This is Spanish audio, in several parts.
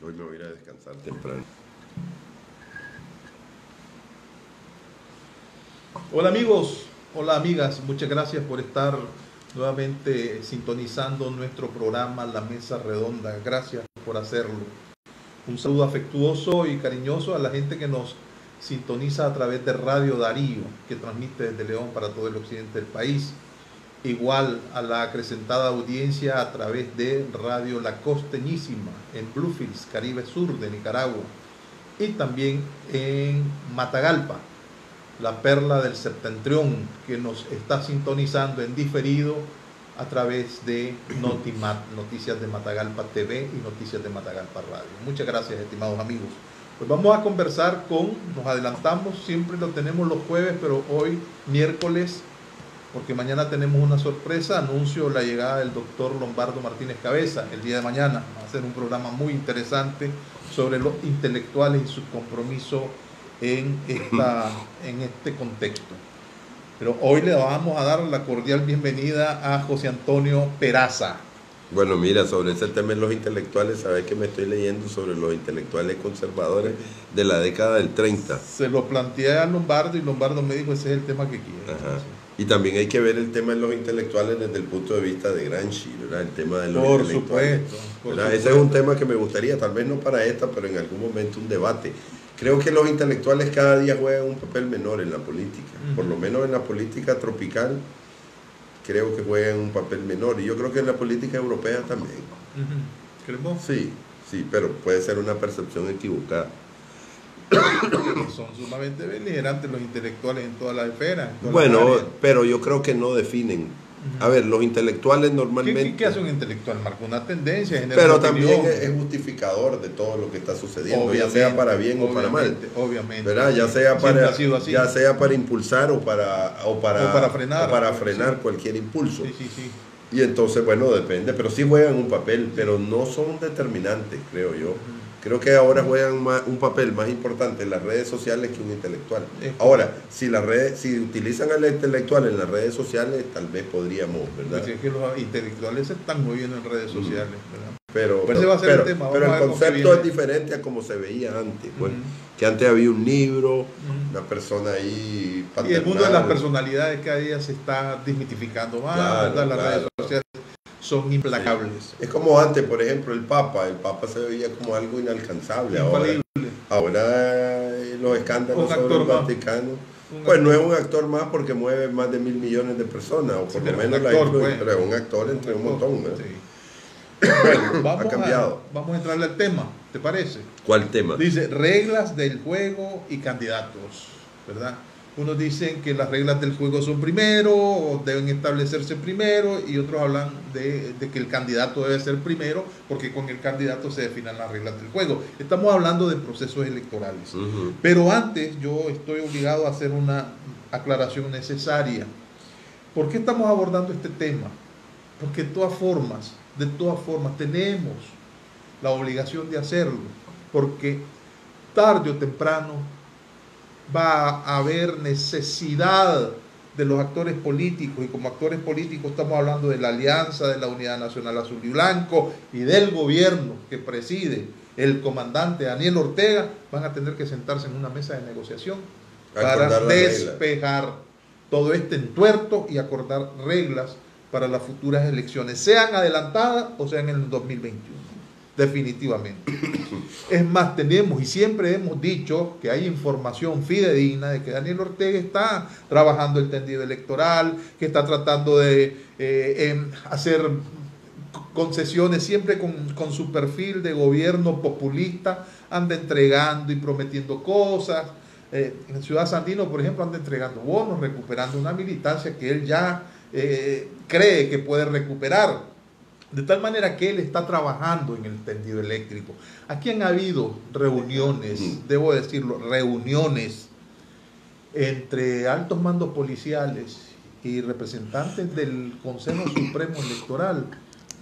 Hoy me voy a ir a descansar temprano. Hola amigos, hola amigas, muchas gracias por estar nuevamente sintonizando nuestro programa La Mesa Redonda. Gracias por hacerlo. Un saludo afectuoso y cariñoso a la gente que nos sintoniza a través de Radio Darío, que transmite desde León para todo el occidente del país. Igual a la acrecentada audiencia a través de Radio La Costeñísima en Bluefields, Caribe Sur de Nicaragua, y también en Matagalpa, la perla del septentrión, que nos está sintonizando en diferido a través de Notimat, Noticias de Matagalpa TV y Noticias de Matagalpa Radio. Muchas gracias, estimados amigos. Pues vamos a conversar nos adelantamos, siempre lo tenemos los jueves, pero hoy miércoles, porque mañana tenemos una sorpresa, anuncio la llegada del doctor Lombardo Martínez Cabeza el día de mañana. Va a ser un programa muy interesante sobre los intelectuales y su compromiso en este contexto. Pero hoy le vamos a dar la cordial bienvenida a José Antonio Peraza. Bueno, mira, sobre ese tema de los intelectuales, sabes que me estoy leyendo sobre los intelectuales conservadores de la década del 30. Se lo planteé a Lombardo y Lombardo me dijo, ese es el tema que quiere. Ajá. Y también hay que ver el tema de los intelectuales desde el punto de vista de Gramsci, ¿verdad? El tema de los intelectuales. Por supuesto. Ese es un tema que me gustaría, tal vez no para esta, pero en algún momento un debate. Creo que los intelectuales cada día juegan un papel menor en la política, por lo menos en la política tropical creo que juegan un papel menor, y yo creo que en la política europea también. ¿Creemos? Sí, pero puede ser una percepción equivocada. Son sumamente beligerantes los intelectuales en todas las esferas. Bueno, pero yo creo que no definen. A ver, los intelectuales normalmente... ¿Qué hace un intelectual? Marca una tendencia, genera pero una también opinión. Es justificador de todo lo que está sucediendo, Obviamente, ya sea para bien o para mal. Obviamente. ¿Verdad? Ya sea para impulsar o para frenar cualquier impulso. Sí. Y entonces, bueno, depende, pero sí juegan un papel, pero no son determinantes, creo yo. Creo que ahora juegan un papel más importante en las redes sociales que un intelectual. Ahora, si utilizan al intelectual en las redes sociales, tal vez podríamos, ¿verdad? Pues es que los intelectuales se están moviendo en redes sociales, ¿verdad? Pero el concepto es diferente a como se veía antes, pues, que antes había un libro, una persona ahí paternal. Y el mundo de las personalidades cada día se está desmitificando más, ¿verdad? Las redes sociales son implacables. Es como antes, por ejemplo, el Papa se veía como algo inalcanzable. Ahora los escándalos sobre el Vaticano, pues no es un actor más porque mueve más de 1.000 millones de personas, o por lo menos pero es un actor entre un montón, ¿no? Sí. Bueno, ha cambiado. Vamos a entrarle al tema, ¿te parece? ¿Cuál tema? Dice, reglas del juego y candidatos, ¿verdad? Unos dicen que las reglas del juego son primero, o deben establecerse primero, y otros hablan de que el candidato debe ser primero, porque con el candidato se definen las reglas del juego. Estamos hablando de procesos electorales. Pero antes yo estoy obligado a hacer una aclaración necesaria. ¿Por qué estamos abordando este tema? Porque de todas formas, tenemos la obligación de hacerlo, porque tarde o temprano va a haber necesidad de los actores políticos, y como actores políticos estamos hablando de la alianza de la Unidad Nacional Azul y Blanco y del gobierno que preside el comandante Daniel Ortega. Van a tener que sentarse en una mesa de negociación para despejar todo este entuerto y acordar reglas para las futuras elecciones, sean adelantadas o sean en el 2021. Definitivamente. Es más, tenemos y siempre hemos dicho que hay información fidedigna de que Daniel Ortega está trabajando el tendido electoral, que está tratando de hacer concesiones siempre con su perfil de gobierno populista, anda entregando y prometiendo cosas. En Ciudad Sandino, por ejemplo, anda entregando bonos, recuperando una militancia que él ya cree que puede recuperar. De tal manera que él está trabajando en el tendido eléctrico. Aquí han habido reuniones, debo decirlo, reuniones entre altos mandos policiales y representantes del Consejo Supremo Electoral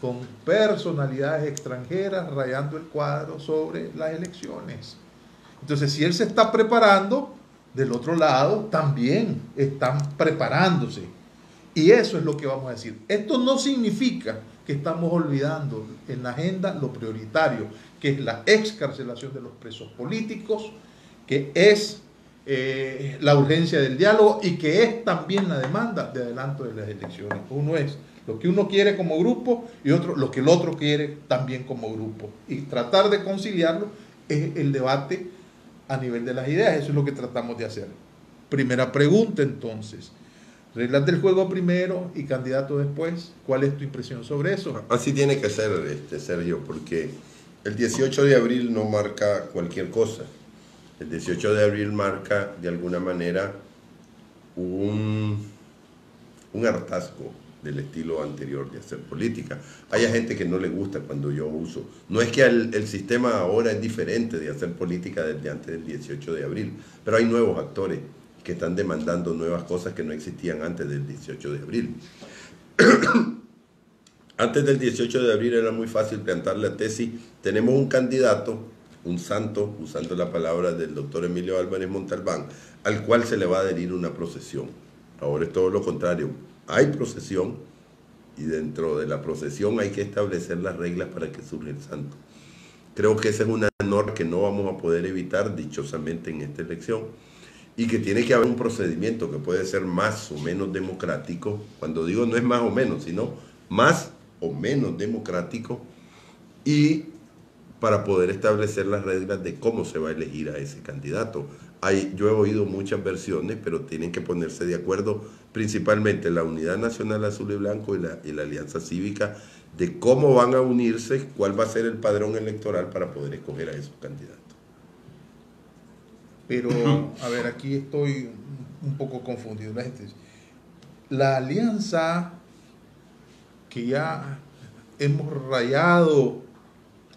con personalidades extranjeras rayando el cuadro sobre las elecciones. Entonces, si él se está preparando, del otro lado también están preparándose. Y eso es lo que vamos a decir. Esto no significa que estamos olvidando en la agenda lo prioritario, que es la excarcelación de los presos políticos, que es la urgencia del diálogo y que es también la demanda de adelanto de las elecciones. Uno es lo que uno quiere como grupo y otro lo que el otro quiere también como grupo. Y tratar de conciliarlo es el debate a nivel de las ideas. Eso es lo que tratamos de hacer. Primera pregunta entonces. Reglas del juego primero y candidato después. ¿Cuál es tu impresión sobre eso? Así tiene que ser, Sergio, porque el 18 de abril no marca cualquier cosa. El 18 de abril marca de alguna manera un hartazgo del estilo anterior de hacer política. Hay gente que no le gusta cuando yo uso. No es que el sistema ahora es diferente de hacer política desde antes del 18 de abril, pero hay nuevos actores que están demandando nuevas cosas que no existían antes del 18 de abril. Antes del 18 de abril era muy fácil plantar la tesis, tenemos un candidato, un santo, usando la palabra del doctor Emilio Álvarez Montalbán, al cual se le va a adherir una procesión. Ahora es todo lo contrario, hay procesión y dentro de la procesión hay que establecer las reglas para que surja el santo. Creo que esa es una norma que no vamos a poder evitar dichosamente en esta elección, y que tiene que haber un procedimiento que puede ser más o menos democrático. Cuando digo no es más o menos, sino más o menos democrático, y para poder establecer las reglas de cómo se va a elegir a ese candidato. Yo he oído muchas versiones, pero tienen que ponerse de acuerdo principalmente la Unidad Nacional Azul y Blanco y la Alianza Cívica de cómo van a unirse, cuál va a ser el padrón electoral para poder escoger a esos candidatos. Pero, a ver, aquí estoy un poco confundido. La alianza que ya hemos rayado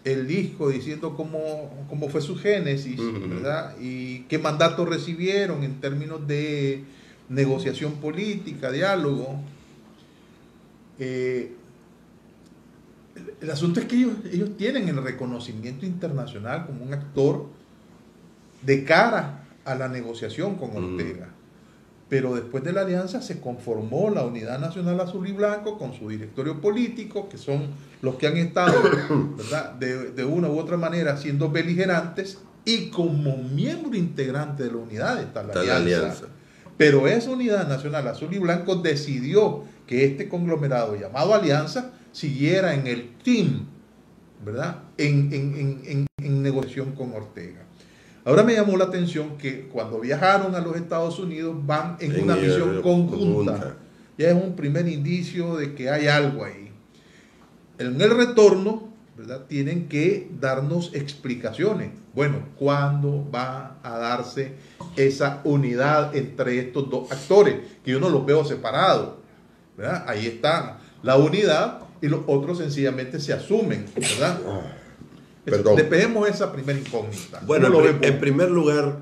el disco diciendo cómo fue su génesis, ¿verdad? Y qué mandato recibieron en términos de negociación política, diálogo. El asunto es que ellos tienen el reconocimiento internacional como un actor de cara a la negociación con Ortega. Pero después de la alianza se conformó la Unidad Nacional Azul y Blanco con su directorio político, que son los que han estado, ¿verdad?, de una u otra manera siendo beligerantes, y como miembro integrante de la unidad está la alianza. Pero esa Unidad Nacional Azul y Blanco decidió que este conglomerado llamado Alianza siguiera en el team, ¿verdad?, en negociación con Ortega. Ahora me llamó la atención que cuando viajaron a los Estados Unidos van en una misión conjunta. Ya es un primer indicio de que hay algo ahí. En el retorno, ¿verdad?, tienen que darnos explicaciones. Bueno, ¿cuándo va a darse esa unidad entre estos dos actores? Que yo no los veo separados, ¿verdad? Ahí está la unidad y los otros sencillamente se asumen, ¿verdad? Despejemos esa primera incógnita. Bueno, en primer lugar,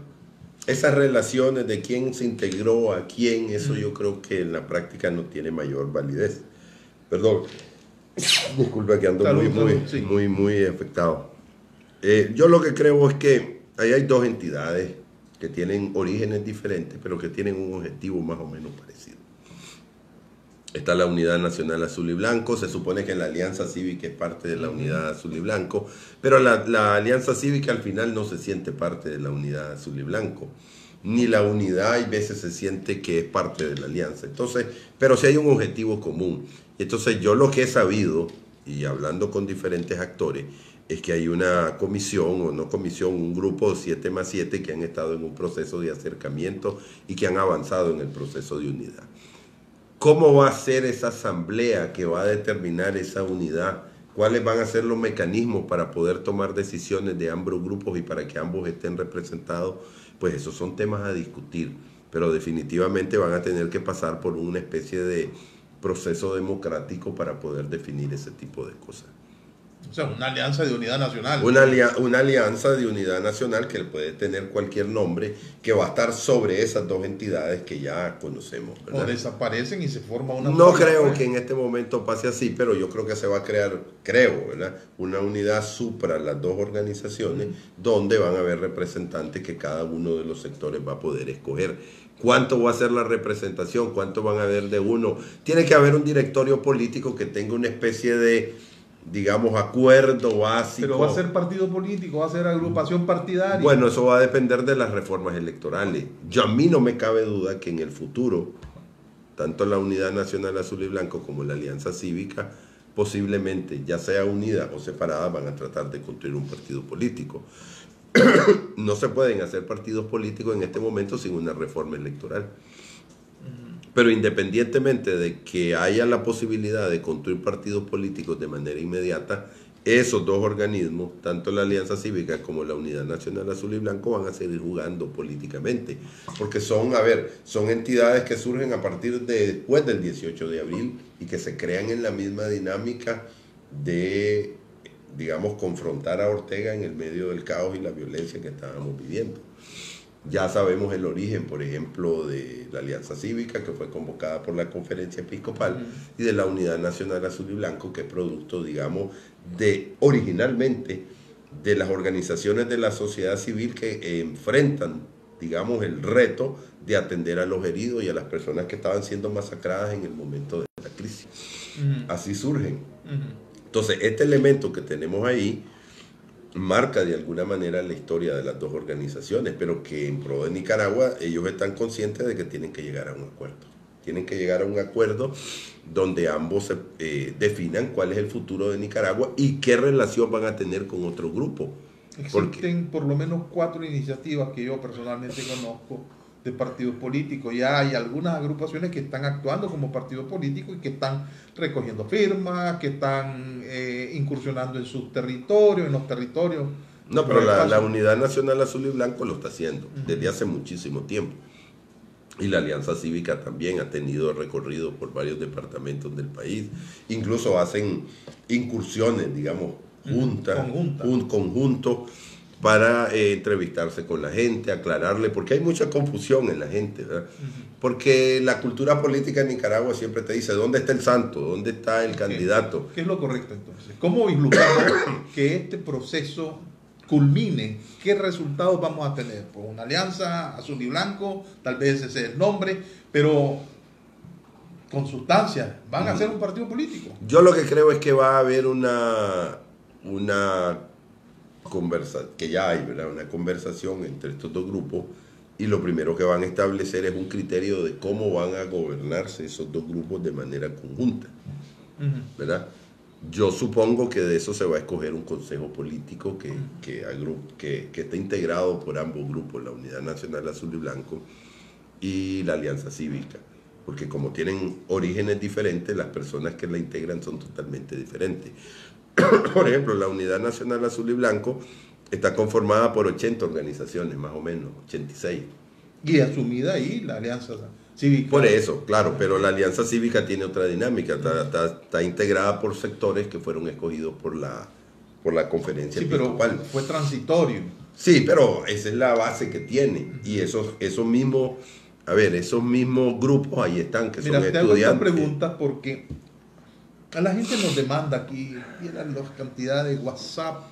esas relaciones de quién se integró a quién, eso yo creo que en la práctica no tiene mayor validez. Perdón, disculpa que ando muy afectado. Yo lo que creo es que ahí hay dos entidades que tienen orígenes diferentes, pero que tienen un objetivo más o menos parecido. Está la Unidad Nacional Azul y Blanco, se supone que la Alianza Cívica es parte de la Unidad Azul y Blanco, pero la Alianza Cívica al final no se siente parte de la Unidad Azul y Blanco, ni la unidad hay veces se siente que es parte de la alianza. Entonces, pero sí hay un objetivo común. Entonces yo lo que he sabido, y hablando con diferentes actores, es que hay una comisión, o no comisión, un grupo de 7+7 que han estado en un proceso de acercamiento y que han avanzado en el proceso de unidad. ¿Cómo va a ser esa asamblea que va a determinar esa unidad? ¿Cuáles van a ser los mecanismos para poder tomar decisiones de ambos grupos y para que ambos estén representados? Pues esos son temas a discutir, pero definitivamente van a tener que pasar por una especie de proceso democrático para poder definir ese tipo de cosas. O sea, una alianza de unidad nacional. Una alianza de unidad nacional que puede tener cualquier nombre, que va a estar sobre esas dos entidades que ya conocemos, ¿verdad? O desaparecen y se forma una... No creo que en este momento pase así, pero yo creo que se va a crear, ¿verdad? Una unidad supra las dos organizaciones, donde van a haber representantes que cada uno de los sectores va a poder escoger. ¿Cuánto va a ser la representación? ¿Cuánto van a haber de uno? Tiene que haber un directorio político que tenga una especie de, digamos, acuerdo básico. Pero va a ser partido político, va a ser agrupación partidaria. Bueno, eso va a depender de las reformas electorales. A mí no me cabe duda que en el futuro, tanto la Unidad Nacional Azul y Blanco como la Alianza Cívica, posiblemente, ya sea unida o separada, van a tratar de construir un partido político. No se pueden hacer partidos políticos en este momento sin una reforma electoral. Pero independientemente de que haya la posibilidad de construir partidos políticos de manera inmediata, esos dos organismos, tanto la Alianza Cívica como la Unidad Nacional Azul y Blanco, van a seguir jugando políticamente. Porque son entidades que surgen a partir de después del 18 de abril y que se crean en la misma dinámica de, digamos, confrontar a Ortega en el medio del caos y la violencia que estábamos viviendo. Ya sabemos el origen, por ejemplo, de la Alianza Cívica, que fue convocada por la Conferencia Episcopal, y de la Unidad Nacional Azul y Blanco, que es producto, digamos, originalmente de las organizaciones de la sociedad civil que enfrentan, digamos, el reto de atender a los heridos y a las personas que estaban siendo masacradas en el momento de la crisis. Así surgen. Entonces, este elemento que tenemos ahí marca de alguna manera la historia de las dos organizaciones, pero que en pro de Nicaragua ellos están conscientes de que tienen que llegar a un acuerdo. Tienen que llegar a un acuerdo donde ambos definan cuál es el futuro de Nicaragua y qué relación van a tener con otro grupo. Existen por lo menos 4 iniciativas que yo personalmente conozco de partidos políticos. Ya hay algunas agrupaciones que están actuando como partidos políticos y que están recogiendo firmas, que están incursionando en sus territorios, en los territorios. No, pero la Unidad Nacional Azul y Blanco lo está haciendo desde hace muchísimo tiempo. Y la Alianza Cívica también ha tenido recorrido por varios departamentos del país. Incluso hacen incursiones, digamos, conjuntos para entrevistarse con la gente, aclararle, porque hay mucha confusión en la gente, ¿verdad? Porque la cultura política en Nicaragua siempre te dice, ¿dónde está el santo? ¿Dónde está el candidato? ¿Qué es lo correcto entonces? ¿Cómo vislumbramos que este proceso culmine? ¿Qué resultados vamos a tener? Pues una alianza azul y blanco, tal vez ese sea el nombre, pero con sustancia, ¿van a ser un partido político? Yo lo que creo es que va a haber una que ya hay, ¿verdad? Una conversación entre estos dos grupos, y lo primero que van a establecer es un criterio de cómo van a gobernarse esos dos grupos de manera conjunta, ¿verdad? Yo supongo que de eso se va a escoger un consejo político que esté integrado por ambos grupos, la Unidad Nacional Azul y Blanco y la Alianza Cívica, porque como tienen orígenes diferentes, las personas que la integran son totalmente diferentes. Por ejemplo, la Unidad Nacional Azul y Blanco está conformada por 80 organizaciones, más o menos, 86. Y asumida ahí la Alianza Cívica. Por eso, claro, pero la Alianza Cívica tiene otra dinámica, está integrada por sectores que fueron escogidos por la Conferencia Episcopal. Pero fue transitorio. Sí, pero esa es la base que tiene, y esos mismos grupos ahí están, que son estudiantes. Te hago esta pregunta porque a la gente nos demanda aquí, miren las cantidades de WhatsApp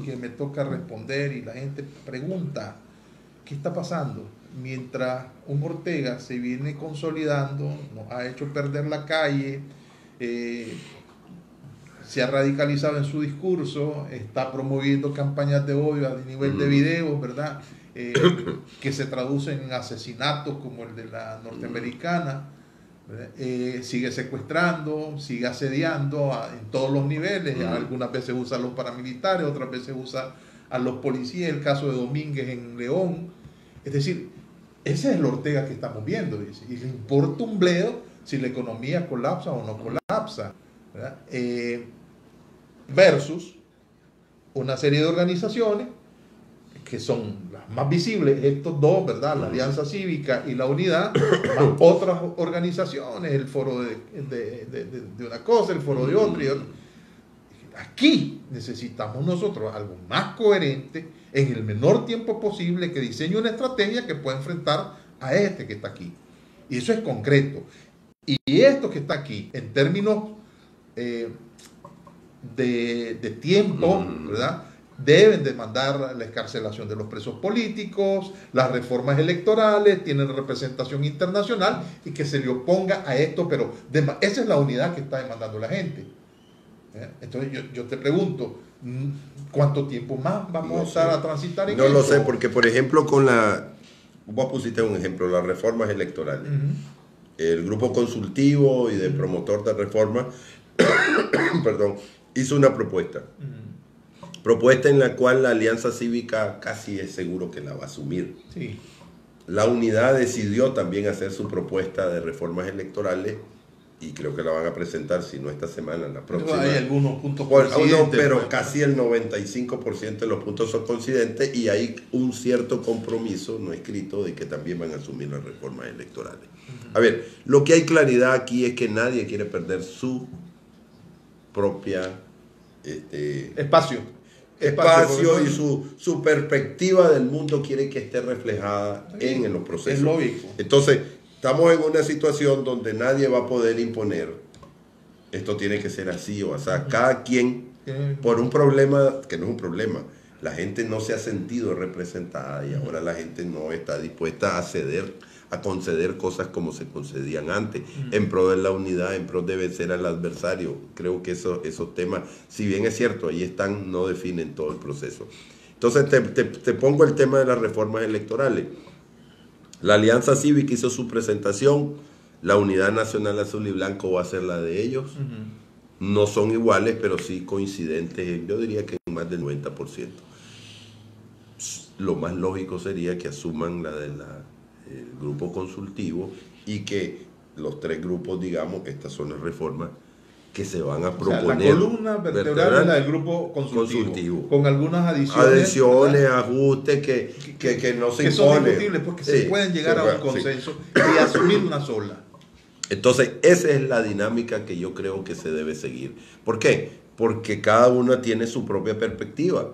que me toca responder, y la gente pregunta, ¿qué está pasando? Mientras un Ortega se viene consolidando, nos ha hecho perder la calle, se ha radicalizado en su discurso, está promoviendo campañas de odio a nivel de videos, ¿verdad? Que se traducen en asesinatos como el de la norteamericana. Sigue secuestrando, sigue asediando en todos los niveles. Algunas veces usa a los paramilitares, otras veces usa a los policías, el caso de Domínguez en León. Es decir, ese es el Ortega que estamos viendo, dice, y le importa un bledo si la economía colapsa o no colapsa, ¿verdad? Versus una serie de organizaciones que son las más visibles, estos dos, ¿verdad? La Alianza Cívica y la Unidad, más otras organizaciones, el foro de una cosa, el foro de otra y otra. aquí necesitamos nosotros algo más coherente en el menor tiempo posible, que diseñe una estrategia que pueda enfrentar a este que está aquí. Y eso es concreto. Y esto que está aquí, en términos de tiempo, ¿verdad?, deben demandar la excarcelación de los presos políticos, las reformas electorales, tienen representación internacional y que se le oponga a esto, pero esa es la unidad que está demandando la gente. Entonces yo te pregunto, ¿cuánto tiempo más vamos a estar a transitar en esto? No lo sé, porque por ejemplo vos pusiste un ejemplo, las reformas electorales. El grupo consultivo y de promotor de reforma, perdón, hizo una propuesta. Propuesta en la cual la Alianza Cívica casi es seguro que la va a asumir. Sí. La unidad decidió también hacer su propuesta de reformas electorales y creo que la van a presentar, si no esta semana, la próxima. Hay algunos puntos coincidentes. Pero casi el 95% de los puntos son coincidentes y hay un cierto compromiso no escrito de que también van a asumir las reformas electorales. A ver, lo que hay claridad aquí es que nadie quiere perder su propia espacio y su perspectiva del mundo quiere que esté reflejada en los procesos. Es lógico. Entonces, estamos en una situación donde nadie va a poder imponer esto tiene que ser así o así. Cada quien, por un problema que no es un problema, la gente no se ha sentido representada y ahora la gente no está dispuesta a conceder cosas como se concedían antes, en pro de la unidad, en pro de vencer al adversario. Creo que esos temas, si bien es cierto, ahí están, no definen todo el proceso. Entonces te pongo el tema de las reformas electorales. La Alianza Cívica hizo su presentación, la Unidad Nacional Azul y Blanco va a ser la de ellos. No son iguales, pero sí coincidentes, yo diría que en más del 90%. Lo más lógico sería que asuman la del grupo consultivo y que los tres grupos, digamos, estas son las reformas que se van a proponer. La columna vertebral es la del grupo consultivo. Con algunas adiciones, ajustes que no se imponen. Son discutibles porque se pueden llegar a un consenso y asumir una sola. Entonces, esa es la dinámica que yo creo que se debe seguir. ¿Por qué? Porque cada uno tiene su propia perspectiva.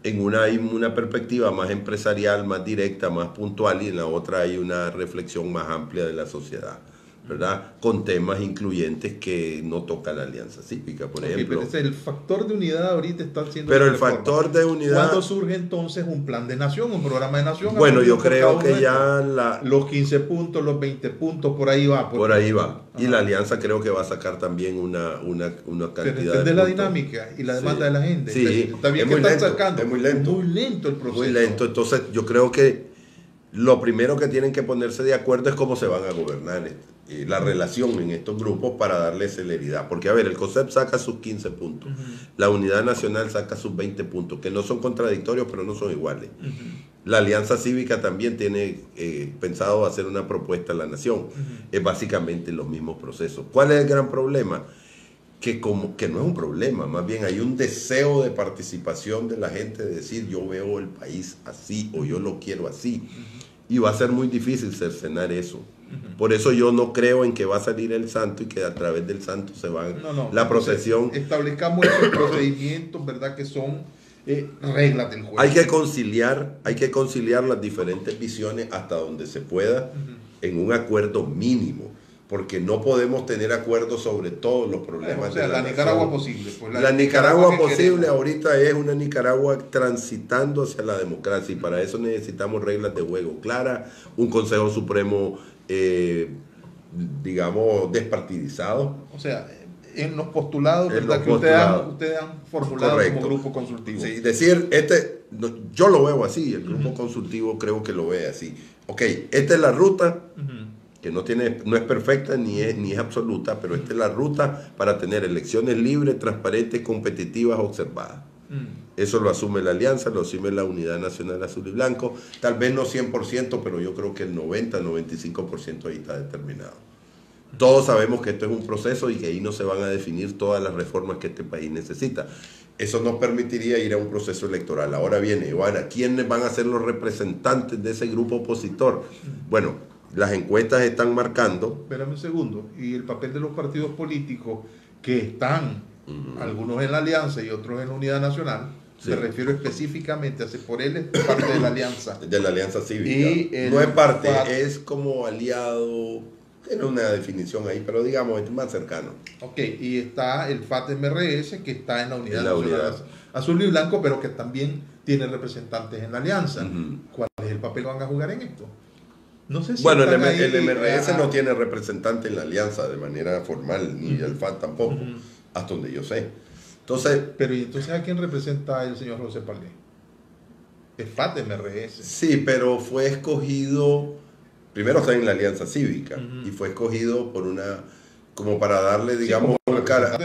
En una hay una perspectiva más empresarial, más directa, más puntual, y en la otra hay una reflexión más amplia de la sociedad, ¿verdad? Con temas incluyentes que no toca la Alianza Cívica, por ejemplo. Pero el factor de unidad ahorita está siendo... Pero el factor de unidad... ¿Cuándo surge entonces un plan de nación, un programa de nación? Bueno, yo creo que ya los 15 puntos, los 20 puntos, por ahí va. Por ahí va. Y la Alianza creo que va a sacar también una cantidad de la dinámica y la demanda de la gente. Sí, está bien, es muy lento, sacando. Es muy lento. Muy lento el proceso. Muy lento. Entonces, yo creo que lo primero que tienen que ponerse de acuerdo es cómo se van a gobernar la relación en estos grupos para darle celeridad. Porque, a ver, el COSEP saca sus 15 puntos, la Unidad Nacional saca sus 20 puntos, que no son contradictorios, pero no son iguales. La Alianza Cívica también tiene pensado hacer una propuesta a la Nación. Es básicamente los mismos procesos. ¿Cuál es el gran problema? Que no es un problema, más bien hay un deseo de participación de la gente de decir yo veo el país así o yo lo quiero así. Y va a ser muy difícil cercenar eso. Por eso yo no creo en que va a salir el santo y que a través del santo se va la procesión. Establezcamos esos procedimientos, ¿verdad? Que son reglas del juego. Hay que conciliar las diferentes visiones hasta donde se pueda en un acuerdo mínimo. Porque no podemos tener acuerdos sobre todos los problemas. O sea, la Nicaragua posible. Pues la Nicaragua posible ahorita es una Nicaragua transitando hacia la democracia y para eso necesitamos reglas de juego claras, un Consejo Supremo, digamos, despartidizado. O sea, en los postulados, ¿verdad? Que ustedes han formulado. Correcto. Como grupo consultivo. Sí, decir, yo lo veo así, el grupo consultivo creo que lo ve así. Ok, esta es la ruta. Que no es perfecta ni es absoluta, pero esta es la ruta para tener elecciones libres, transparentes, competitivas, observadas. Eso lo asume la Alianza, lo asume la Unidad Nacional Azul y Blanco, tal vez no 100%, pero yo creo que el 90-95% ahí está determinado. Todos sabemos que esto es un proceso y que ahí no se van a definir todas las reformas que este país necesita. Eso nos permitiría ir a un proceso electoral. Ahora viene, ¿quiénes van a ser los representantes de ese grupo opositor? Bueno, las encuestas están marcando. Espérame un segundo. Y el papel de los partidos políticos que están algunos en la Alianza y otros en la Unidad Nacional. Me refiero específicamente a Ceporel, es parte de la Alianza. De la Alianza Cívica. No es parte, es como aliado. Tiene una definición ahí, pero digamos, es más cercano. Ok, y está el FAT-MRS, que está en la Unidad Nacional Azul y Blanco, pero que también tiene representantes en la Alianza. ¿Cuál es el papel que van a jugar en esto? No sé si bueno, el MRS no tiene representante en la Alianza de manera formal, ni el FAT tampoco, hasta donde yo sé. Entonces, pero ¿y entonces a quién representa el señor José Palé? Es FAT-MRS. Sí, pero fue escogido, primero está en la Alianza Cívica, y fue escogido por como para darle, digamos, una cara.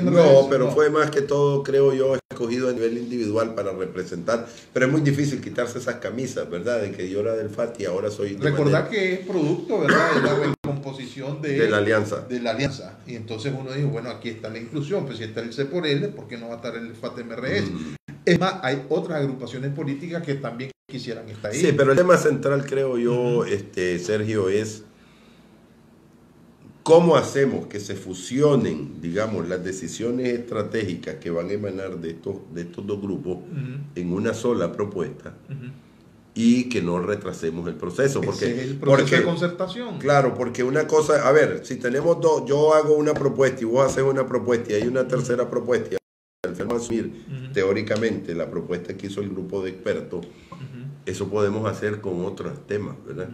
No, pero fue más que todo, creo yo, escogido a nivel individual para representar. Pero es muy difícil quitarse esas camisas, ¿verdad? De que yo era del FAT y ahora soy... Recordad que es producto, ¿verdad?, de la recomposición de la Alianza. De la Alianza. Y entonces uno dijo, bueno, aquí está la inclusión, pues si está el Ceporel, ¿por qué no va a estar el FAT-MRS? Es más, hay otras agrupaciones políticas que también quisieran estar ahí. Sí, pero el tema central, creo yo, Sergio, es cómo hacemos que se fusionen, digamos, las decisiones estratégicas que van a emanar de estos dos grupos en una sola propuesta y que no retrasemos el proceso. Porque es el proceso de concertación. Claro, porque una cosa, a ver, si tenemos dos, yo hago una propuesta y vos haces una propuesta y hay una tercera propuesta, y al final asumir teóricamente la propuesta que hizo el grupo de expertos, eso podemos hacer con otros temas, ¿verdad?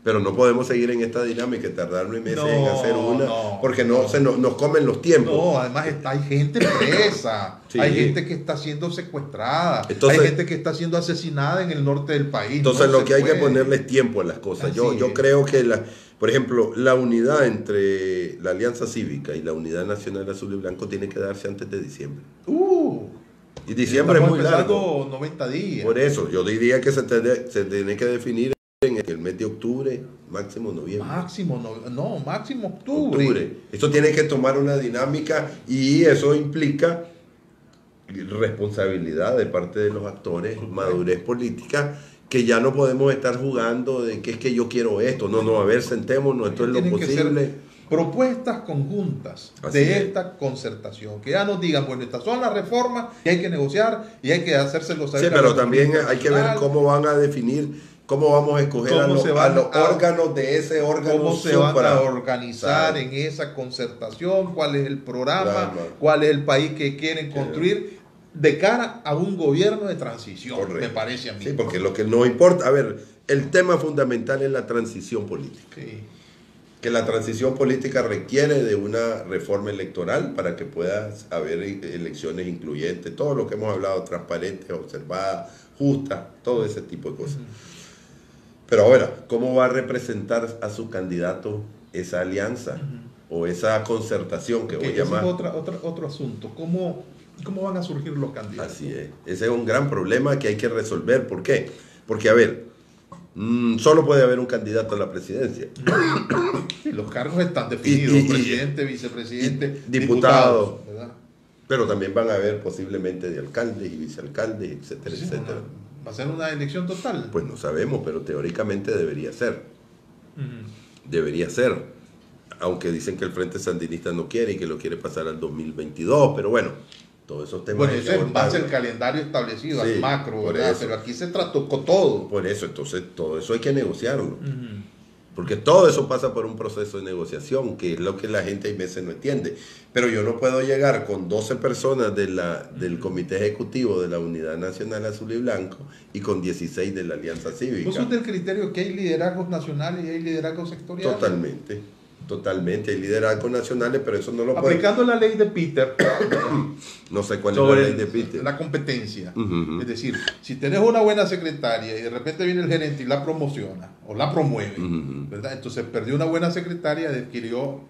Pero no podemos seguir en esta dinámica y tardar 9 meses en hacer una, porque nos comen los tiempos. No, además hay gente presa, hay gente que está siendo secuestrada, hay gente que está siendo asesinada en el norte del país. Entonces lo que hay que ponerles tiempo a las cosas. Yo creo que, por ejemplo, la unidad entre la Alianza Cívica y la Unidad Nacional Azul y Blanco tiene que darse antes de diciembre. Y diciembre es muy largo. 90 días. Por eso, yo diría que se tiene que definir en el mes de octubre, máximo noviembre. Máximo octubre. Esto tiene que tomar una dinámica y eso implica responsabilidad de parte de los actores, madurez política, que ya no podemos estar jugando de que es que yo quiero esto. No, a ver, sentémonos, esto es lo posible. Propuestas conjuntas esta concertación, que ya nos digan, bueno, estas son las reformas y hay que negociar y hay que hacérselo saber. Sí, pero también hay que ver cómo van a definir, cómo vamos a escoger a los órganos de ese órgano. Cómo se van a organizar en esa concertación, cuál es el programa, cuál es el país que quieren construir de cara a un gobierno de transición. Correcto. Me parece a mí. Sí, porque lo que nos importa, a ver, el tema fundamental es la transición política. Sí. Que la transición política requiere de una reforma electoral para que pueda haber elecciones incluyentes, todo lo que hemos hablado, transparentes, observadas, justas, todo ese tipo de cosas. Pero ahora, ¿cómo va a representar a su candidato esa alianza o esa concertación que voy a llamar? Ese es otro asunto. ¿Cómo van a surgir los candidatos? Así es. Ese es un gran problema que hay que resolver. ¿Por qué? Porque, a ver, solo puede haber un candidato a la presidencia. Sí, los cargos están definidos, presidente, vicepresidente, diputados, ¿verdad? Pero también van a haber posiblemente de alcaldes y vicealcaldes, etcétera, etcétera. ¿Va a ser una elección total? Pues no sabemos, pero teóricamente debería ser. Debería ser. Aunque dicen que el Frente Sandinista no quiere y que lo quiere pasar al 2022, pero bueno, todos esos temas. Bueno, ese es base el calendario establecido, al macro, ¿verdad? Pero aquí se trató con todo. Por eso, entonces todo eso hay que negociarlo. Porque todo eso pasa por un proceso de negociación, que es lo que la gente a veces no entiende. Pero yo no puedo llegar con 12 personas del Comité Ejecutivo de la Unidad Nacional Azul y Blanco y con 16 de la Alianza Cívica. ¿Vos sos del criterio que hay liderazgos nacionales y hay liderazgos sectoriales? Totalmente, hay liderazgos nacionales, pero eso no lo aplicando la ley de Peter. No sé cuál es la ley de Peter. La competencia. Es decir, si tenés una buena secretaria y de repente viene el gerente y la promociona o la promueve, ¿verdad? Entonces perdió una buena secretaria, adquirió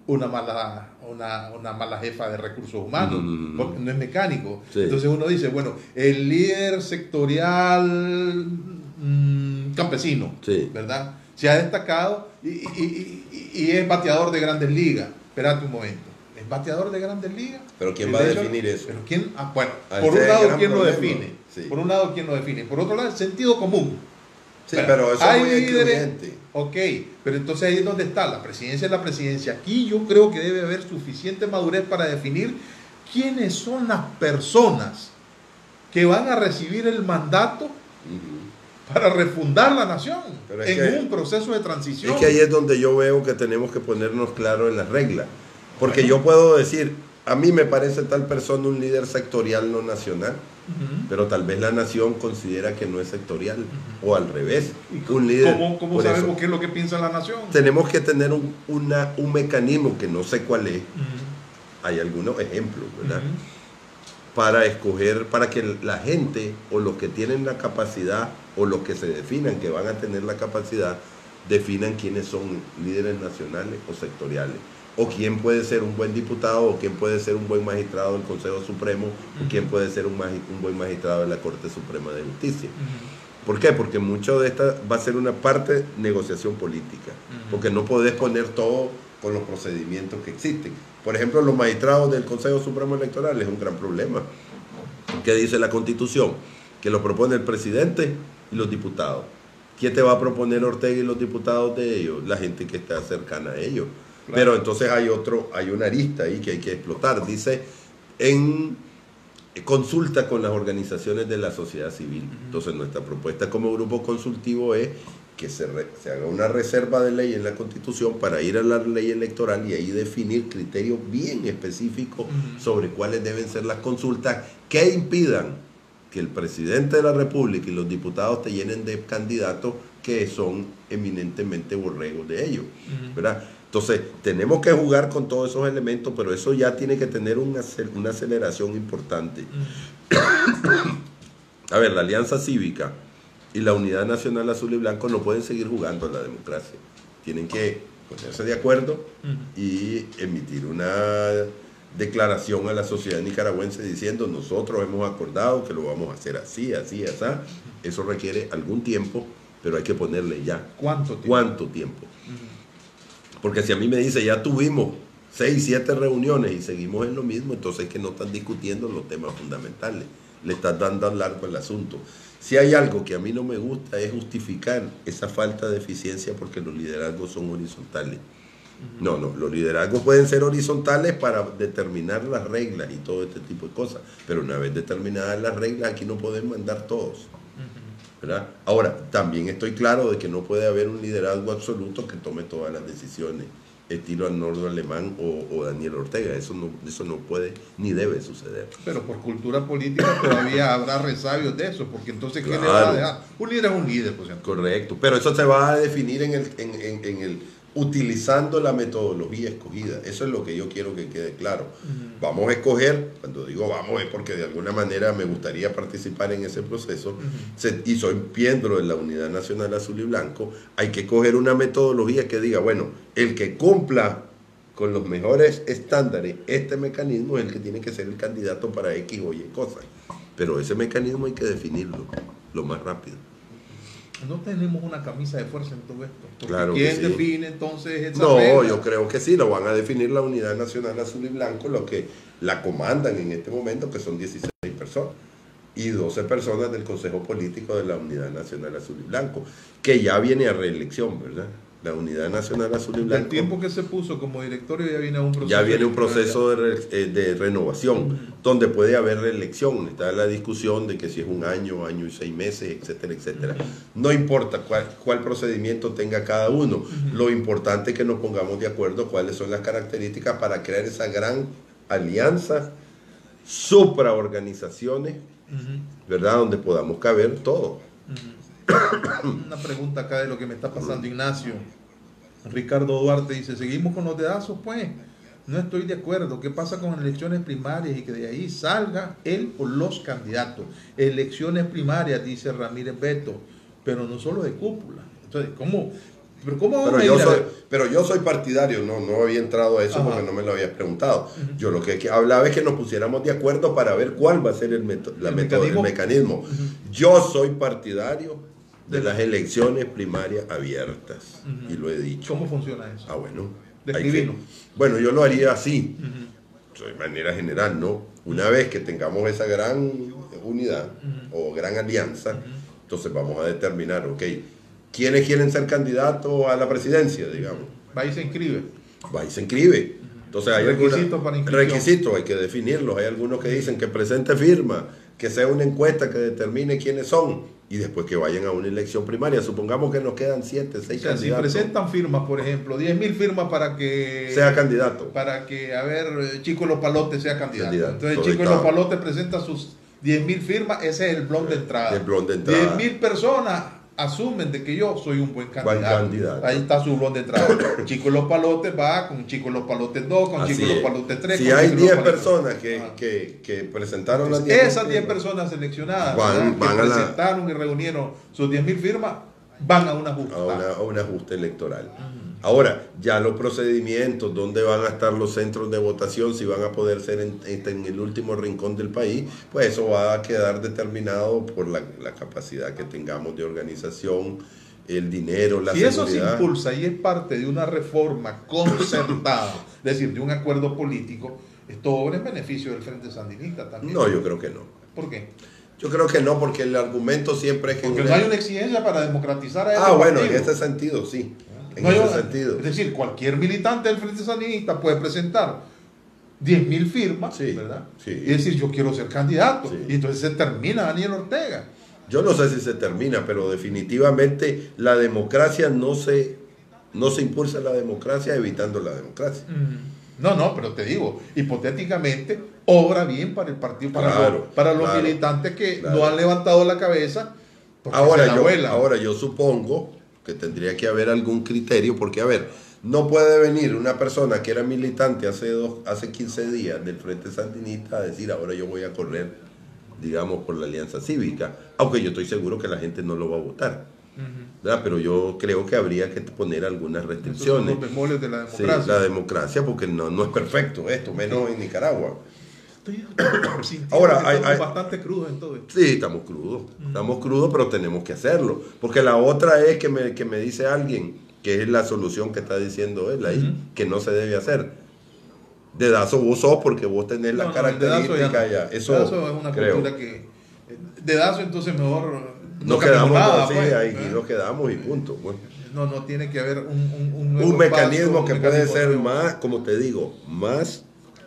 una mala jefa de recursos humanos, porque no es mecánico. Entonces uno dice, bueno, el líder sectorial campesino, ¿verdad? Se ha destacado y es bateador de Grandes Ligas. Espérate un momento. ¿Es bateador de Grandes Ligas? ¿Pero quién va a definir eso? ¿Pero quién? Bueno, por un lado, ¿quién lo define? Por un lado, ¿quién lo define? Por otro lado, el sentido común. Sí, pero eso es muy excluyente. Ok, pero entonces ahí es donde está. La presidencia es la presidencia. Aquí yo creo que debe haber suficiente madurez para definir quiénes son las personas que van a recibir el mandato para refundar la nación en un proceso de transición. Es que ahí es donde yo veo que tenemos que ponernos claro en las reglas. Porque yo puedo decir, a mí me parece tal persona un líder sectorial no nacional, pero tal vez la nación considera que no es sectorial, o al revés. Un líder. ¿Cómo sabemos qué es lo que piensa la nación? Tenemos que tener un mecanismo que no sé cuál es. Hay algunos ejemplos, ¿verdad? Para escoger, para que la gente o los que tienen la capacidad o los que se definan que van a tener la capacidad definan quiénes son líderes nacionales o sectoriales, o quién puede ser un buen diputado, o quién puede ser un buen magistrado del Consejo Supremo, o quién puede ser un buen magistrado de la Corte Suprema de Justicia. ¿Por qué? Porque mucho de esta va a ser una parte de negociación política, porque no podés poner todo con los procedimientos que existen. Por ejemplo, los magistrados del Consejo Supremo Electoral es un gran problema. ¿Qué dice la Constitución? Que lo propone el presidente y los diputados. ¿Quién te va a proponer Ortega y los diputados de ellos? La gente que está cercana a ellos. Claro. Pero entonces hay una arista ahí que hay que explotar. Dice, en consulta con las organizaciones de la sociedad civil. Entonces nuestra propuesta como grupo consultivo es que se haga una reserva de ley en la Constitución para ir a la ley electoral y ahí definir criterios bien específicos sobre cuáles deben ser las consultas que impidan que el presidente de la República y los diputados te llenen de candidatos que son eminentemente borregos de ellos, ¿verdad? Entonces, tenemos que jugar con todos esos elementos, pero eso ya tiene que tener una aceleración importante. A ver, la Alianza Cívica y la Unidad Nacional Azul y Blanco no pueden seguir jugando a la democracia. Tienen que ponerse de acuerdo y emitir una declaración a la sociedad nicaragüense diciendo, nosotros hemos acordado que lo vamos a hacer así, así, así. Eso requiere algún tiempo, pero hay que ponerle ya. ¿Cuánto tiempo? ¿Cuánto tiempo? Porque si a mí me dice, ya tuvimos 6, 7 reuniones y seguimos en lo mismo, entonces es que no están discutiendo los temas fundamentales. Le están dando largo el asunto. Si hay algo que a mí no me gusta es justificar esa falta de eficiencia porque los liderazgos son horizontales. No, los liderazgos pueden ser horizontales para determinar las reglas y todo este tipo de cosas, pero una vez determinadas las reglas, aquí no podemos mandar todos, ¿verdad? Ahora, también estoy claro de que no puede haber un liderazgo absoluto que tome todas las decisiones, estilo Arnoldo Alemán o Daniel Ortega. Eso no puede ni debe suceder. Pero por cultura política todavía habrá resabios de eso, porque entonces ¿quién le va a dejar? Un líder es un líder, por ejemplo. Correcto, pero eso se va a definir utilizando la metodología escogida. Eso es lo que yo quiero que quede claro. Vamos a escoger, cuando digo vamos es porque de alguna manera me gustaría participar en ese proceso, y soy miembro de la Unidad Nacional Azul y Blanco. Hay que coger una metodología que diga, bueno, el que cumpla con los mejores estándares, este mecanismo es el que tiene que ser el candidato para X o Y cosas. Pero ese mecanismo hay que definirlo lo más rápido. No tenemos una camisa de fuerza en todo esto. Claro. ¿Quién define entonces esa No, regla? yo creo que sí, lo van a definir la Unidad Nacional Azul y Blanco, los que la comandan en este momento, que son 16 personas, y 12 personas del Consejo Político de la Unidad Nacional Azul y Blanco, que ya viene a reelección, ¿verdad? La Unidad Nacional Azul y Blanco. El tiempo que se puso como directorio ya viene un proceso. Ya viene un proceso de renovación, donde puede haber reelección. Está la discusión de que si es un año, año y 6 meses, etcétera, etcétera. No importa cuál procedimiento tenga cada uno. Lo importante es que nos pongamos de acuerdo cuáles son las características para crear esa gran alianza, supraorganizaciones, ¿verdad? Donde podamos caber todo. Una pregunta acá de lo que me está pasando, Ignacio. Ricardo Duarte dice, ¿seguimos con los dedazos? Pues no estoy de acuerdo. ¿Qué pasa con elecciones primarias y que de ahí salga él o los candidatos? Elecciones primarias, dice Ramírez Beto, pero no solo de cúpula. Entonces, ¿cómo? Pero yo soy partidario, no había entrado a eso porque no me lo habías preguntado. Yo lo que hablaba es que nos pusiéramos de acuerdo para ver cuál va a ser el mecanismo. Yo soy partidario de las elecciones primarias abiertas, y lo he dicho. ¿Cómo funciona eso? Bueno. Bueno, yo lo haría así, de manera general, ¿no? Una vez que tengamos esa gran unidad o gran alianza, entonces vamos a determinar, ok, ¿quiénes quieren ser candidatos a la presidencia, digamos? Va y se inscribe. Va y se inscribe. Entonces hay requisitos, hay que definirlos. Hay algunos que dicen que presente firma, que sea una encuesta que determine quiénes son y después que vayan a una elección primaria. Supongamos que nos quedan 7, 6 candidatos. Si presentan firmas, por ejemplo, 10.000 firmas para que sea candidato. Para que, Chico Los Palotes sea candidato. Entonces Chico Los Palotes presenta sus 10.000 firmas, ese es el blog de entrada. 10.000 personas asumen de que yo soy un buen candidato. Ahí está su blog de entrada. Chico Los Palotes va con Chico Los Palotes 2, con Chico Los Palotes 3. Si hay 10 personas que presentaron las 10, esas 10 personas seleccionadas que presentaron y reunieron sus 10.000 firmas, van a un ajuste. A un ajuste electoral. Ahora, ya los procedimientos, dónde van a estar los centros de votación, si van a poder ser en el último rincón del país, pues eso va a quedar determinado por la capacidad que tengamos de organización, el dinero, la seguridad. Si eso se impulsa y es parte de una reforma concertada, es decir, de un acuerdo político, esto obra en beneficio del Frente Sandinista también. No, yo creo que no. ¿Por qué? Yo creo que no, porque el argumento siempre es que... Porque no hay una exigencia para democratizar a ese partido. En ese sentido, sí. Es decir, cualquier militante del Frente Sandinista puede presentar 10.000 firmas, ¿verdad? Sí. Y decir, yo quiero ser candidato. Sí. Y entonces se termina Daniel Ortega. Yo no sé si se termina, pero definitivamente la democracia no se impulsa la democracia evitando la democracia. No, pero te digo, hipotéticamente obra bien para el partido, para los militantes que no han levantado la cabeza. Ahora yo supongo que tendría que haber algún criterio, porque no puede venir una persona que era militante hace 15 días del Frente Sandinista a decir, ahora yo voy a correr, digamos, por la Alianza Cívica, aunque yo estoy seguro que la gente no lo va a votar. ¿Verdad? Pero yo creo que habría que poner algunas restricciones. Esos son los bemoles de la democracia. Sí, la democracia, porque no es perfecto esto, menos en Nicaragua. Ahora estamos bastante crudos en todo esto. Sí, estamos crudos, pero tenemos que hacerlo, porque la otra es que me dice alguien que es la solución que está diciendo él ahí, que no se debe hacer. Dedazo vos sos porque vos tenés la característica ya. Eso es una cultura que dedazo, entonces mejor nos quedamos nada, ahí nos quedamos y punto. Pues. No tiene que haber un mecanismo que puede ser más, como te digo, más.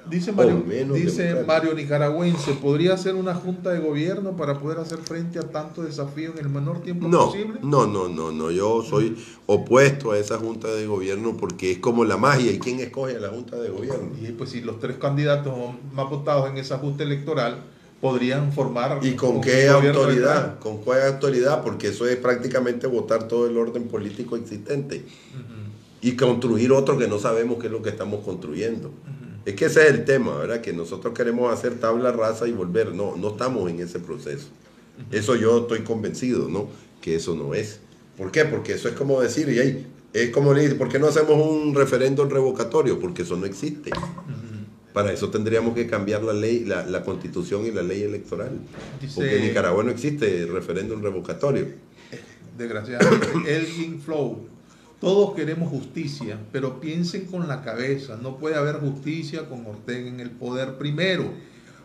Dice Mario Nicaragüense, ¿podría ser una junta de gobierno para poder hacer frente a tanto desafío en el menor tiempo posible? No, yo soy opuesto a esa junta de gobierno porque es como la magia. ¿Y quién escoge a la junta de gobierno? Y pues si los 3 candidatos más votados en esa junta electoral podrían formar... ¿Y con qué autoridad? ¿Con cuál autoridad? Porque eso es prácticamente votar todo el orden político existente y construir otro que no sabemos qué es lo que estamos construyendo. Es que ese es el tema, ¿verdad? Que nosotros queremos hacer tabla rasa y volver. No estamos en ese proceso. Eso yo estoy convencido, ¿no? Que eso no es. ¿Por qué? Porque eso es como decir, es como decir, ¿por qué no hacemos un referéndum revocatorio? Porque eso no existe. Para eso tendríamos que cambiar la ley, la constitución y la ley electoral. Porque en Nicaragua no existe referéndum revocatorio. Desgraciadamente. Elgin Flow. Todos queremos justicia, pero piensen con la cabeza. No puede haber justicia con Ortega en el poder primero.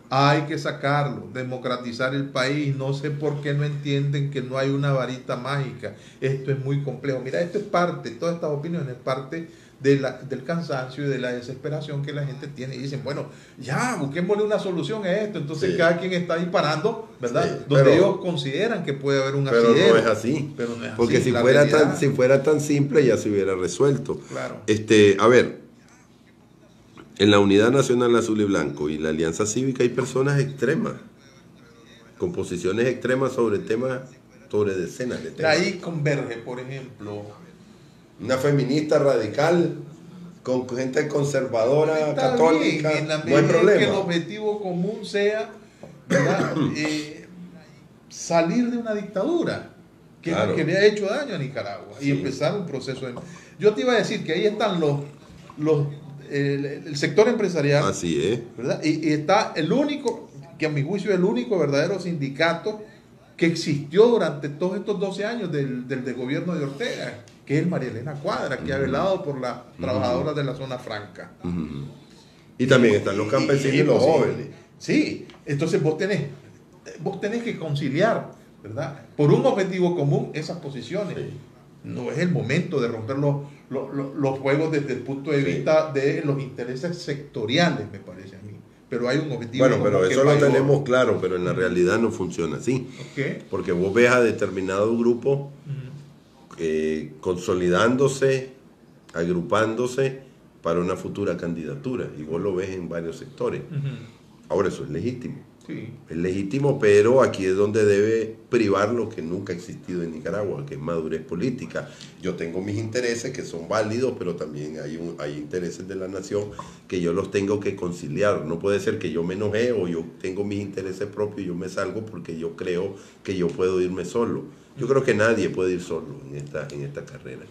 Hay que sacarlo, democratizar el país. No sé por qué no entienden que no hay una varita mágica. Esto es muy complejo. Mira, esto es parte, todas estas opiniones es parte del cansancio y de la desesperación que la gente tiene. Y dicen, bueno, ya, busquémosle una solución a esto. Entonces cada quien está ahí parando, ¿verdad? Sí, donde ellos consideran que puede haber un asidero. Pero no es así. Porque si fuera tan simple ya se hubiera resuelto. Claro. En la Unidad Nacional Azul y Blanco y la Alianza Cívica hay personas extremas, con posiciones extremas sobre decenas de temas. Ahí converge, por ejemplo, una feminista radical con gente conservadora, católica, no hay problema. Que el objetivo común sea, ¿verdad? Salir de una dictadura que le ha hecho daño a Nicaragua y empezar un proceso de... Yo te iba a decir que ahí están el sector empresarial. Así es. ¿Verdad? Y está el único, que a mi juicio es el único verdadero sindicato que existió durante todos estos 12 años del gobierno de Ortega, que es el María Elena Cuadra, que ha velado por las trabajadoras de la zona franca. Y también están los campesinos y los jóvenes. Sí, entonces vos tenés que conciliar, ¿verdad? Por un objetivo común esas posiciones. Sí. no es el momento de romper los juegos desde el punto de vista de los intereses sectoriales, me parece a mí. Pero hay un objetivo. Bueno, pero eso lo tenemos claro, pero en la realidad no funciona así. Porque vos ves a determinado grupo consolidándose, agrupándose para una futura candidatura, y vos lo ves en varios sectores. Ahora, eso es legítimo. Sí. Es legítimo, pero aquí es donde debe privar lo que nunca ha existido en Nicaragua, que es madurez política. Yo tengo mis intereses que son válidos, pero también hay intereses de la nación que yo los tengo que conciliar. No puede ser que yo me enojé o yo tengo mis intereses propios y yo me salgo porque yo creo que yo puedo irme solo. Yo creo que nadie puede ir solo en esta carrera.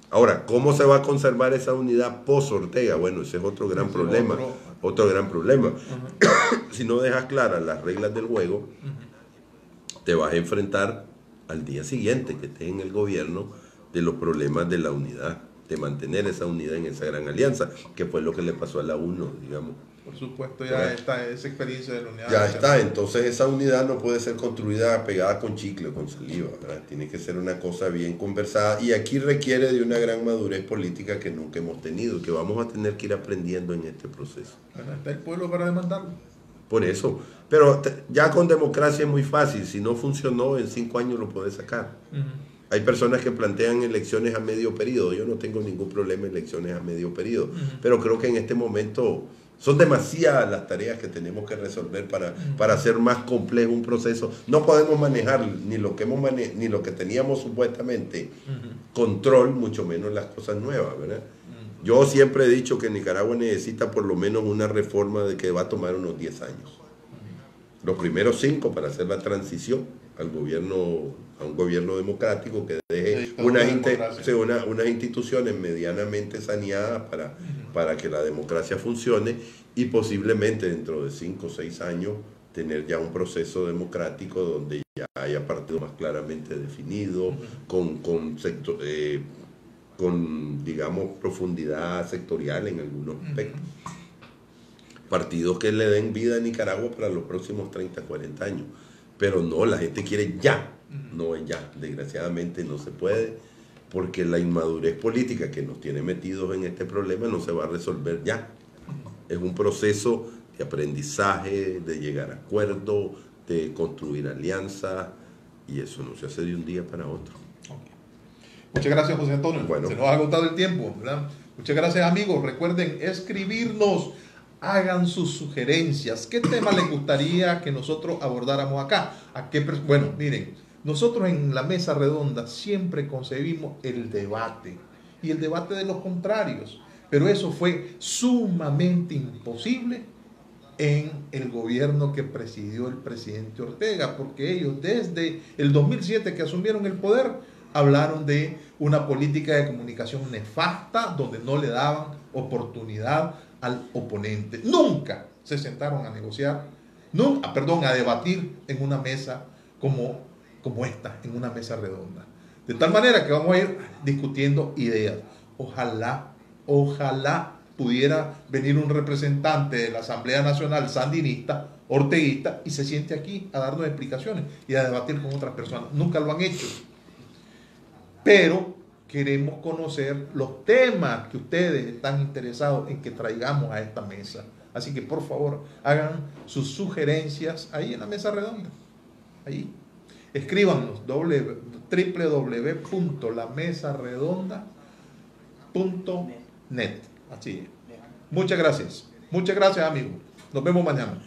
Ahora, ¿cómo se va a conservar esa unidad post-Ortega? Bueno, ese es otro gran problema. Otro gran problema. Si no dejas claras las reglas del juego, te vas a enfrentar al día siguiente que estés en el gobierno de los problemas de la unidad, de mantener esa unidad en esa gran alianza, que fue lo que le pasó a la UNO, digamos. Por supuesto, ya está esa experiencia de la unidad. Ya está, entonces esa unidad no puede ser construida pegada con chicle o con saliva, ¿verdad? Tiene que ser una cosa bien conversada, y aquí requiere de una gran madurez política que nunca hemos tenido, que vamos a tener que ir aprendiendo en este proceso. Bueno, está el pueblo para demandarlo. Por eso, pero ya con democracia es muy fácil, si no funcionó en 5 años lo puedes sacar. Hay personas que plantean elecciones a medio periodo, yo no tengo ningún problema en elecciones a medio periodo, pero creo que en este momento son demasiadas las tareas que tenemos que resolver para hacer más complejo un proceso. No podemos manejar ni lo que teníamos supuestamente control, mucho menos las cosas nuevas, ¿verdad? Yo siempre he dicho que Nicaragua necesita por lo menos una reforma de que va a tomar unos 10 años. Los primeros 5 para hacer la transición a un gobierno democrático que deje unas instituciones medianamente saneadas para que la democracia funcione, y posiblemente dentro de 5 o 6 años tener ya un proceso democrático donde ya haya partidos más claramente definidos, con digamos profundidad sectorial en algunos aspectos. Partidos que le den vida a Nicaragua para los próximos 30, 40 años. Pero no, la gente quiere ya. No es ya. Desgraciadamente no se puede, porque la inmadurez política que nos tiene metidos en este problema no se va a resolver ya. Es un proceso de aprendizaje, de llegar a acuerdos, de construir alianzas, y eso no se hace de un día para otro. Muchas gracias, José Antonio. Bueno. Se nos ha agotado el tiempo, ¿verdad? Muchas gracias, amigos. Recuerden escribirnos, hagan sus sugerencias. ¿Qué tema les gustaría que nosotros abordáramos acá? Bueno, miren, nosotros en la mesa redonda siempre concebimos el debate, y el debate de los contrarios, pero eso fue sumamente imposible en el gobierno que presidió el presidente Ortega, porque ellos desde el 2007 que asumieron el poder hablaron de una política de comunicación nefasta donde no le daban oportunidad al oponente. Nunca se sentaron a negociar, a debatir en una mesa como esta, en una mesa redonda. De tal manera que vamos a ir discutiendo ideas. Ojalá pudiera venir un representante de la Asamblea Nacional sandinista, orteguista, y se siente aquí a darnos explicaciones y a debatir con otras personas. Nunca lo han hecho. Pero queremos conocer los temas que ustedes están interesados en que traigamos a esta mesa. Así que por favor, hagan sus sugerencias ahí en la mesa redonda. Ahí. Escríbanos www.lamesaredonda.net. Así es. Muchas gracias. Muchas gracias, amigos. Nos vemos mañana.